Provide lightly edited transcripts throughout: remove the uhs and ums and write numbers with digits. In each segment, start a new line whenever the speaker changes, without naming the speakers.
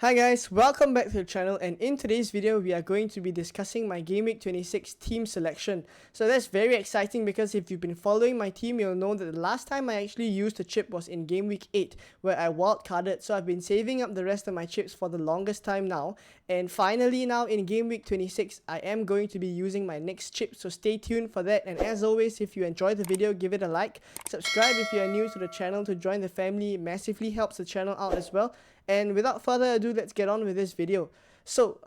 Hi guys, welcome back to the channel, and in today's video we are going to be discussing my Game Week 26 team selection. So that's very exciting because if you've been following my team, you'll know that the last time I actually used the chip was in Game Week 8 where I wildcarded, so I've been saving up the rest of my chips for the longest time now, and finally now in Game Week 26 I am going to be using my next chip, so stay tuned for that. And as always, if you enjoyed the video, give it a like, subscribe if you are new to the channel to join the family. It massively helps the channel out as well. And without further ado, let's get on with this video. So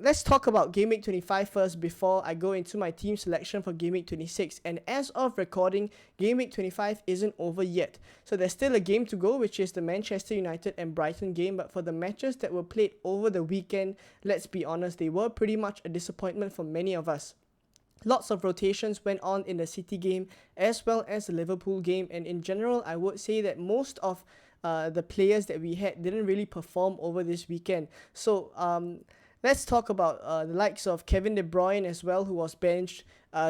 let's talk about Game Week 25 first before I go into my team selection for Game Week 26. And as of recording, Game Week 25 isn't over yet. So there's still a game to go, which is the Manchester United and Brighton game. But for the matches that were played over the weekend, let's be honest, they were pretty much a disappointment for many of us. Lots of rotations went on in the City game as well as the Liverpool game, and in general I would say that most of the players that we had didn't really perform over this weekend. So let's talk about the likes of Kevin De Bruyne as well, who was benched,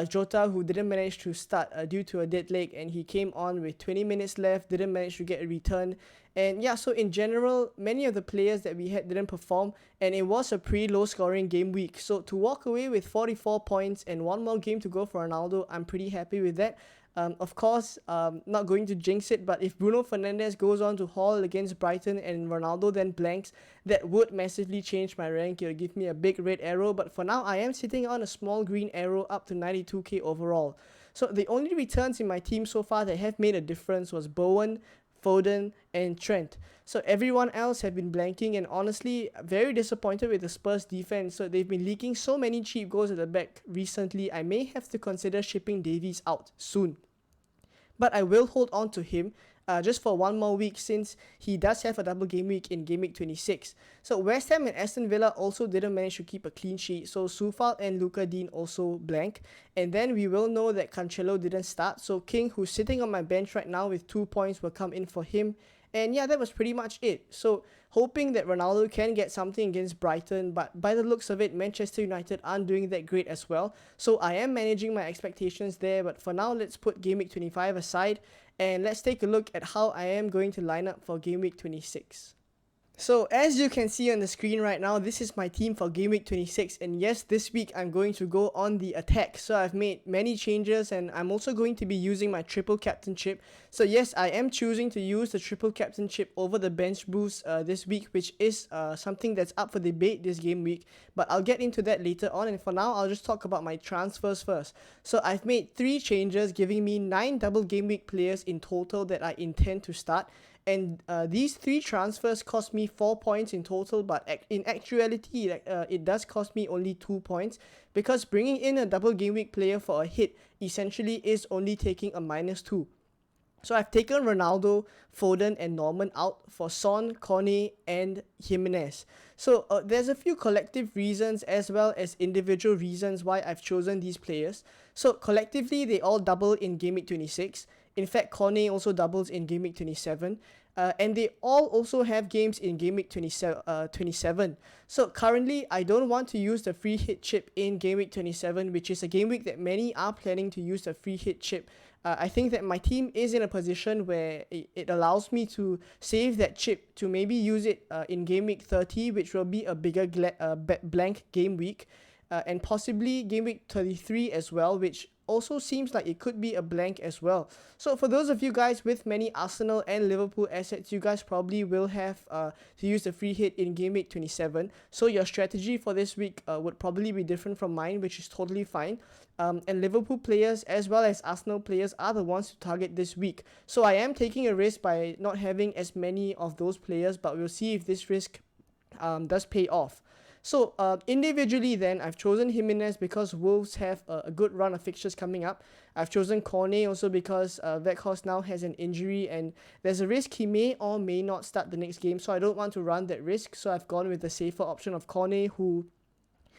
Jota, who didn't manage to start due to a dead leg, and he came on with 20 minutes left, didn't manage to get a return. And yeah, so in general, many of the players that we had didn't perform, and it was a pretty low scoring game week. So to walk away with 44 points and one more game to go for Ronaldo, I'm pretty happy with that. Of course, not going to jinx it, but if Bruno Fernandes goes on to haul against Brighton and Ronaldo then blanks, that would massively change my rank. It'll give me a big red arrow, but for now I am sitting on a small green arrow up to 92k overall. So the only returns in my team so far that have made a difference was Bowen, Foden and Trent. So everyone else have been blanking, and honestly very disappointed with the Spurs defense. So they've been leaking so many cheap goals at the back recently. I may have to consider shipping Davies out soon, but I will hold on to him just for one more week since he does have a double game week in Game Week 26. So West Ham and Aston Villa also didn't manage to keep a clean sheet, so Soufal and Luka Dean also blank. And then we will know that Cancelo didn't start, so King, who's sitting on my bench right now with 2 points, will come in for him. And yeah, that was pretty much it. So hoping that Ronaldo can get something against Brighton, but by the looks of it, Manchester United aren't doing that great as well. So I am managing my expectations there, but for now, let's put Game Week 25 aside and let's take a look at how I am going to line up for Game Week 26. So as you can see on the screen right now, this is my team for Game Week 26, and yes, this week I'm going to go on the attack. So I've made many changes, and I'm also going to be using my triple captainship. So yes, I am choosing to use the triple captainship over the bench boost this week, which is something that's up for debate this game week, but I'll get into that later on. And for now, I'll just talk about my transfers first. So I've made 3 changes, giving me 9 double game week players in total that I intend to start. And these 3 transfers cost me 4 points in total, but in actuality, it does cost me only 2 points, because bringing in a double game week player for a hit essentially is only taking a -2. So I've taken Ronaldo, Foden and Norman out for Son, Cornet and Jimenez. So there's a few collective reasons as well as individual reasons why I've chosen these players. So collectively, they all double in Game Week 26. In fact, Cornet also doubles in Game Week 27. And they all also have games in Game Week 27. So currently, I don't want to use the free hit chip in Game Week 27, which is a game week that many are planning to use the free hit chip. I think that my team is in a position where it allows me to save that chip to maybe use it in Game Week 30, which will be a bigger blank game week, and possibly Game Week 33 as well, which also seems like it could be a blank as well. So for those of you guys with many Arsenal and Liverpool assets, you guys probably will have to use the free hit in Game Week 27. So your strategy for this week would probably be different from mine, which is totally fine. And Liverpool players as well as Arsenal players are the ones to target this week. So I am taking a risk by not having as many of those players, but we'll see if this risk does pay off. So individually then, I've chosen Jimenez because Wolves have a good run of fixtures coming up. I've chosen Cornet also because Weghorst now has an injury and there's a risk he may or may not start the next game. So I don't want to run that risk. So I've gone with the safer option of Cornet, who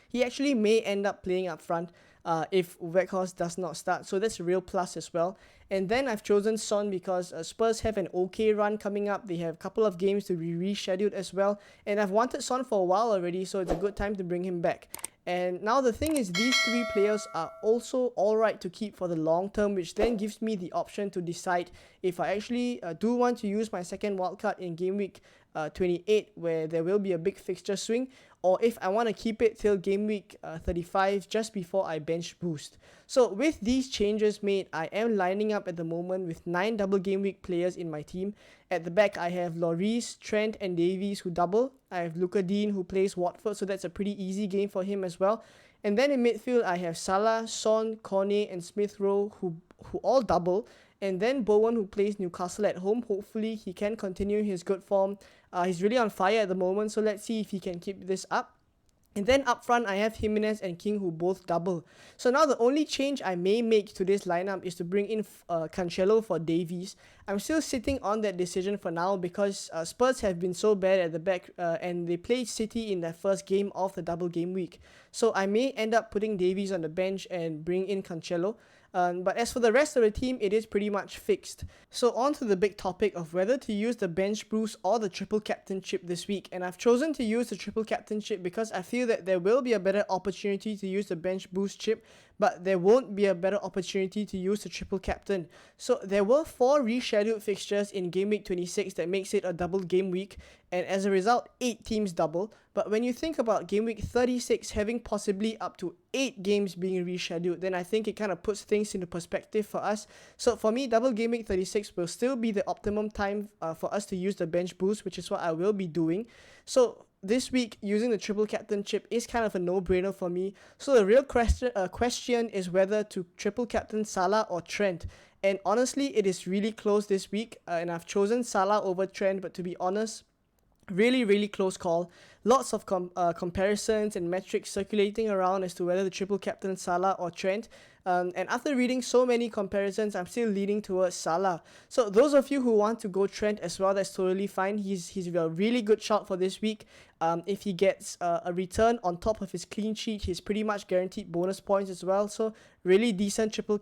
he actually may end up playing up front if Weghorst does not start, so that's a real plus as well. And then I've chosen Son because Spurs have an okay run coming up. They have a couple of games to be rescheduled as well, and I've wanted Son for a while already, so it's a good time to bring him back. And now the thing is, these three players are also alright to keep for the long term, which then gives me the option to decide if I actually do want to use my second wildcard in game week 28, where there will be a big fixture swing, or if I want to keep it till game week 35 just before I bench boost. So with these changes made, I am lining up at the moment with 9 double game week players in my team. At the back, I have Lloris, Trent and Davies who double. I have Luka Dean who plays Watford, so that's a pretty easy game for him as well. And then in midfield, I have Salah, Son, Cornet and Smith Rowe who all double. And then Bowen who plays Newcastle at home. Hopefully he can continue his good form. He's really on fire at the moment, so let's see if he can keep this up. And then up front, I have Jimenez and King who both double. So now the only change I may make to this lineup is to bring in Cancelo for Davies. I'm still sitting on that decision for now because Spurs have been so bad at the back and they played City in their first game of the double game week. So I may end up putting Davies on the bench and bring in Cancelo. But as for the rest of the team, it is pretty much fixed. So on to the big topic of whether to use the bench boost or the triple captainship this week. And I've chosen to use the triple captainship because I feel that there will be a better opportunity to use the bench boost chip, but there won't be a better opportunity to use the triple captain. So there were 4 rescheduled fixtures in game week 26 that makes it a double game week, and as a result 8 teams double. But when you think about game week 36 having possibly up to 8 games being rescheduled, then I think it kind of puts things into perspective for us. So for me, double game week 36 will still be the optimum time for us to use the bench boost, which is what I will be doing. So this week, using the triple captainship is kind of a no-brainer for me. So the real question is whether to triple captain Salah or Trent. And honestly, it is really close this week, and I've chosen Salah over Trent, but to be honest, really close call. Lots of comparisons and metrics circulating around as to whether the triple captain Salah or Trent. And after reading so many comparisons, I'm still leaning towards Salah. So those of you who want to go Trent as well, that's totally fine. He's a really good shout for this week. If he gets a return on top of his clean sheet, he's pretty much guaranteed bonus points as well. So really decent triple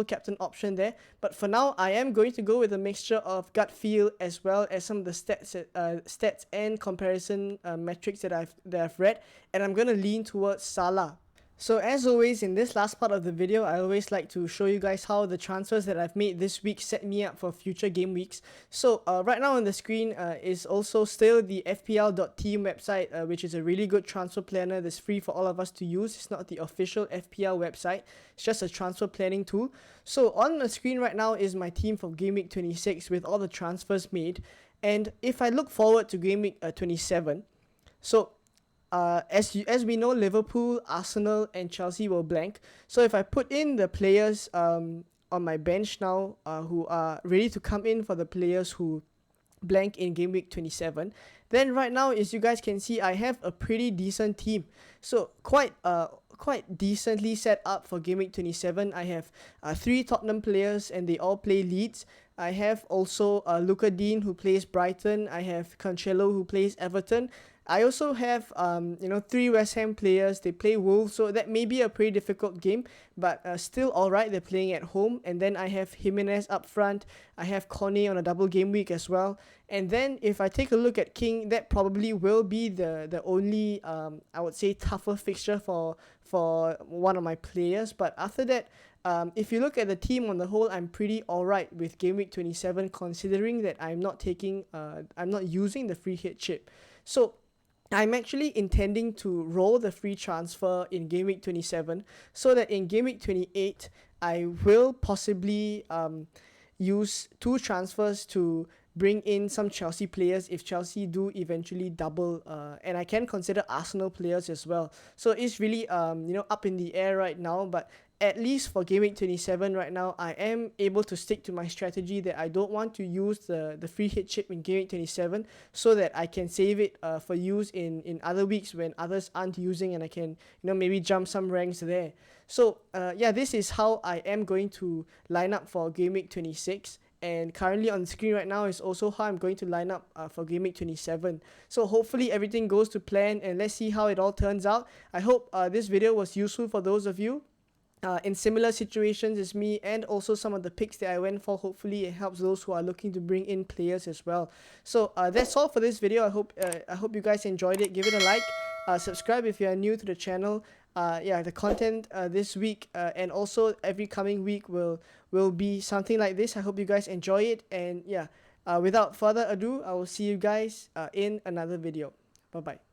captain option there. But for now, I am going to go with a mixture of gut feel as well as some of the stats and comparison metrics that I've read, and I'm gonna lean towards Salah. So as always, in this last part of the video, I always like to show you guys how the transfers that I've made this week set me up for future game weeks. So right now on the screen is also still the FPL.team website, which is a really good transfer planner that's free for all of us to use. It's not the official FPL website, it's just a transfer planning tool. So on the screen right now is my team for game week 26 with all the transfers made. And if I look forward to game week 27, so as we know, Liverpool, Arsenal and Chelsea will blank. So if I put in the players on my bench now who are ready to come in for the players who blank in game week 27, then right now, as you guys can see, I have a pretty decent team. So quite decently set up for game week 27. I have 3 Tottenham players and they all play Leeds. I have also Luka Dean who plays Brighton. I have Cancelo who plays Everton. I also have 3 West Ham players. They play Wolves, so that may be a pretty difficult game, but still alright. They're playing at home. And then I have Jimenez up front. I have Cornet on a double game week as well. And then if I take a look at King, that probably will be the only I would say tougher fixture for one of my players. But after that, if you look at the team on the whole, I'm pretty alright with game week 27, considering that I'm not using the free hit chip. So I'm actually intending to roll the free transfer in game week 27 so that in game week 28 I will possibly use 2 transfers to bring in some Chelsea players if Chelsea do eventually double, and I can consider Arsenal players as well. So it's really up in the air right now, but at least for game week 27 right now, I am able to stick to my strategy that I don't want to use the free hit chip in game week 27 so that I can save it for use in other weeks when others aren't using, and I can maybe jump some ranks there. So this is how I am going to line up for game week 26. And currently on the screen right now is also how I'm going to line up for game week 27. So hopefully everything goes to plan, and let's see how it all turns out. I hope this video was useful for those of you in similar situations as me, and also some of the picks that I went for. Hopefully it helps those who are looking to bring in players as well. So that's all for this video. I hope you guys enjoyed it. Give it a like. Subscribe if you are new to the channel. Yeah, the content this week and also every coming week will be something like this. I hope you guys enjoy it, and yeah, without further ado, I will see you guys in another video. Bye bye.